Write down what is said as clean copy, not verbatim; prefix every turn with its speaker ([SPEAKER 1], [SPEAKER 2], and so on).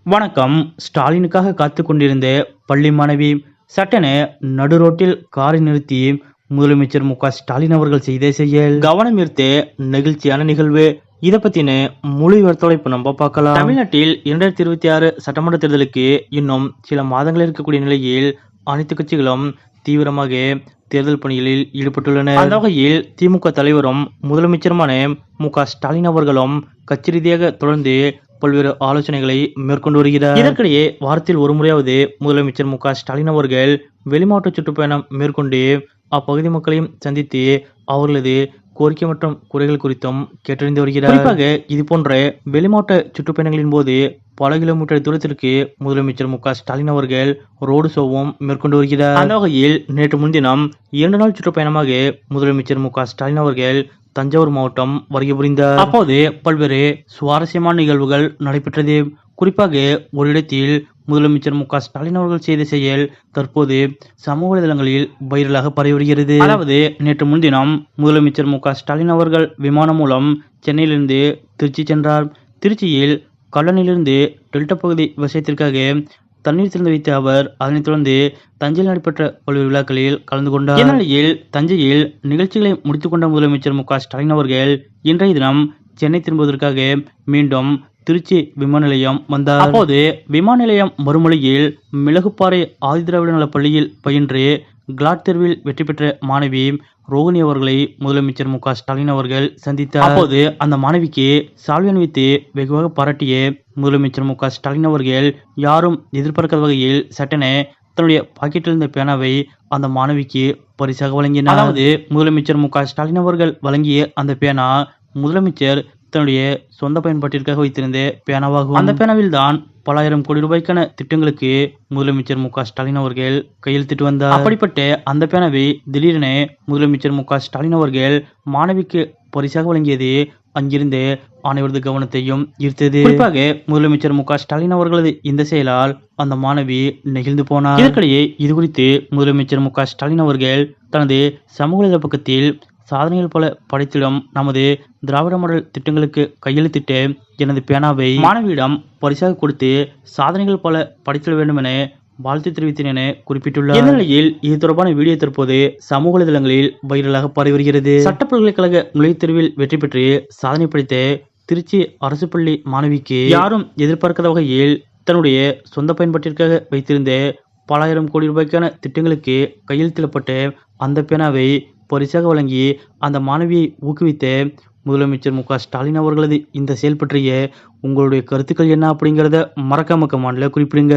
[SPEAKER 1] வணக்கம். ஸ்டாலினுக்காக காத்து கொண்டிருந்த பள்ளி மாணவி சட்டென நடுரோட்டில் காரை நிறுத்தி முதலமைச்சர் மு.க.ஸ்டாலின் அவர்கள் செய்த செயல் கவனம் ஈர்த்த நெகிழ்ச்சியான நிகழ்வு. இதை பத்தின முழு விவரத்தோட இப்ப நம்ம பார்க்கலாம். தமிழ்நாட்டில் 2026 சட்டமன்ற தேர்தலுக்கு இன்னும் சில மாதங்கள் இருக்கக்கூடிய நிலையில் அனைத்து கட்சிகளும் தீவிரமாக தேர்தல் பணிகளில் ஈடுபட்டுள்ளனர். அந்த வகையில் திமுக தலைவரும் முதலமைச்சருமான மு.க.ஸ்டாலின் அவர்களும் கட்சி ரீதியாக தொடர்ந்து பல்வேறு ஆலோசனைகளை மேற்கொண்டு வருகிறார். இதற்கிடையே வாரத்தில் ஒரு முறையாவது முதலமைச்சர் மு.க.ஸ்டாலின் அவர்கள் வெளிமாவட்ட சுற்றுப்பயணம் மேற்கொண்டு அப்பகுதி மக்களையும் சந்தித்து அவர்களது கோரிக்கை மற்றும் குறைகள் குறித்தும் கேட்டறிந்து வருகிறார். குறிப்பாக இது போன்ற வெளிமாவட்ட சுற்றுப்பயணங்களின் போது பல கிலோமீட்டர் தூரத்திற்கு முதலமைச்சர் மு.க.ஸ்டாலின் அவர்கள் ரோடு ஷோவும் மேற்கொண்டு வருகிறார். அந்த வகையில் நேற்று முன்தினம் 2 நாள் சுற்றுப்பயணமாக முதலமைச்சர் மு.க.ஸ்டாலின் அவர்கள் தஞ்சாவூர் மாவட்டம் வருகை புரிந்தார். அப்போது பல்வேறு சுவாரஸ்யமான நிகழ்வுகள் நடைபெற்றது. குறிப்பாக ஒரு இடத்தில் முதலமைச்சர் மு.க.ஸ்டாலின் அவர்கள் செய்த செயல் தற்போது சமூக வலைதளங்களில் வைரலாக பரவி வருகிறது. அதாவது நேற்று முன்தினம் முதலமைச்சர் மு.க.ஸ்டாலின் அவர்கள் விமானம் மூலம் சென்னையிலிருந்து திருச்சி சென்றார். திருச்சியில் கல்லணையிலிருந்து டெல்டா பகுதி விவசாயத்திற்காக தண்ணீர் திறந்து வைத்த அவர் அதனைத் தொடர்ந்து தஞ்சையில் நடைபெற்ற பல்வேறு விழாக்களில் கலந்து கொண்டார். இந்நிலையில் தஞ்சையில் நிகழ்ச்சிகளை முடித்துக் கொண்ட முதலமைச்சர் மு.க.ஸ்டாலின் அவர்கள் இன்றைய தினம் சென்னை திரும்புவதற்காக மீண்டும் திருச்சி விமான நிலையம் வந்தார். அப்போது விமான நிலையம் மறுமொழியில் மிளகுப்பாறை ஆதிதிராவிட நல பள்ளியில் பயின்று கிளாட் தேர்வில் வெற்றி பெற்ற மாணவி ரோகிணி அவர்களை முதலமைச்சர் மு.க.ஸ்டாலின் அவர்கள் சந்தித்தார். அப்போது அந்த மாணவிக்கு சால்வை அணிவித்து வெகுவாக பாராட்டிய முதலமைச்சர் மு.க.ஸ்டாலின் அவர்கள் யாரும் எதிர்பார்க்காத வகையில் சட்டென தன்னுடைய பாக்கெட்டில் இருந்த பேனாவை அந்த மாணவிக்கு பரிசாக வழங்கினார். அதாவது முதலமைச்சர் மு.க.ஸ்டாலின் அவர்கள் வழங்கிய அந்த பேனா முதலமைச்சர் தன்னுடைய சொந்த பயன்பாட்டிற்காக வைத்திருந்த பேனாவாகும். அந்த பேனாவில் தான் பல ஆயிரம் கோடி ரூபாய்க்கான திட்டங்களுக்கு முதலமைச்சர் மு.க.ஸ்டாலின் அவர்கள் கையெழுத்திட்டு வந்தார். அப்படிப்பட்ட அந்த பேனாவை திடீரென முதலமைச்சர் மு.க.ஸ்டாலின் அவர்கள் மாணவிக்கு பரிசாக வழங்கியது அங்கிருந்த அனைவரது கவனத்தையும் ஈர்த்தது. குறிப்பாக முதலமைச்சர் மு.க.ஸ்டாலின் அவர்களது இந்த செயலால் அந்த மாணவி நெகிழ்ந்து போனார். இதற்கிடையே இது குறித்து முதலமைச்சர் மு.க.ஸ்டாலின் அவர்கள் தனது சமூக வலைதள பக்கத்தில் சாதனைகள் பல படைத்திடம் நமது திராவிட மாடல் திட்டங்களுக்கு கையெழுத்திட்டு எனது பேனாவை மாணவியிடம் பரிசாக கொடுத்து சாதனைகள் பல படைத்திட வேண்டும் என வாழ்த்து தெரிவித்தேன் என குறிப்பிட்டுள்ளார். இந்நிலையில் இது தொடர்பான வீடியோ தற்போது சமூக வலைதளங்களில் வைரலாக பரவி வருகிறது. சட்ட பல்கலைக்கழக நுழைவுத் தேர்வில் வெற்றி பெற்று சாதனை படைத்த திருச்சி அரசு பள்ளி மாணவிக்கு யாரும் எதிர்பார்க்காத வகையில் தன்னுடைய சொந்த பயன்பாட்டிற்காக வைத்திருந்த பல ஆயிரம் கோடி ரூபாய்க்கான திட்டங்களுக்கு கையெழுத்திடப்பட்ட அந்த பேனாவை பரிசாக வழங்கி அந்த மாணவியை ஊக்குவித்த முதலமைச்சர் மு.க.ஸ்டாலின் அவர்களது இந்த செயல் பற்றிய உங்களுடைய கருத்துக்கள் என்ன அப்படிங்கிறத மறக்காம கமெண்ட்ல குறிப்பிடுங்க.